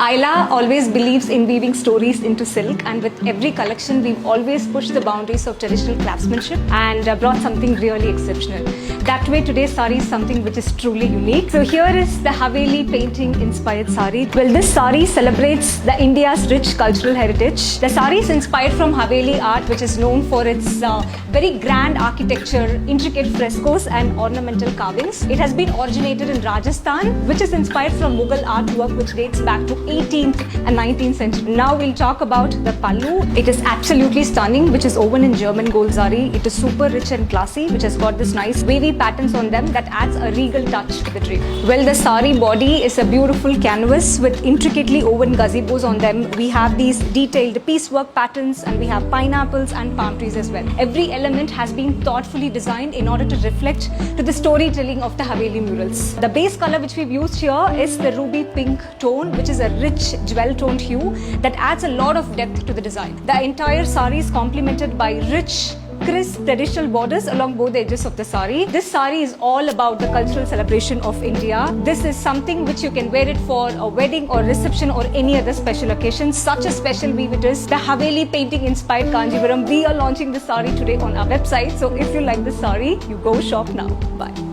Ayla always believes in weaving stories into silk, and with every collection we've always pushed the boundaries of traditional craftsmanship and brought something really exceptional. That way today's sari is something which is truly unique. So here is the Haveli painting inspired sari. Well, this sari celebrates the India's rich cultural heritage. The sari is inspired from Haveli art, which is known for its very grand architecture, intricate frescoes and ornamental carvings. It has been originated in Rajasthan, which is inspired from Mughal artwork which dates back to 18th and 19th century. Now we'll talk about the pallu. It is absolutely stunning, which is woven in German gold zari. It is super rich and classy, which has got this nice wavy patterns on them that adds a regal touch to the drape. Well, the sari body is a beautiful canvas with intricately woven gazebos on them. We have these detailed piecework patterns and we have pineapples and palm trees as well. Every element has been thoughtfully designed in order to reflect to the storytelling of the Haveli murals. The base color which we've used here is the ruby pink tone, which is a rich jewel toned hue that adds a lot of depth to the design. The entire sari is complemented by rich, crisp traditional borders along both the edges of the sari. This sari is all about the cultural celebration of India. This is something which you can wear it for a wedding or reception or any other special occasion. Such a special weave it is. The Haveli painting inspired Kanjivaram. We are launching the sari today on our website. So if you like the sari, you go shop now. Bye.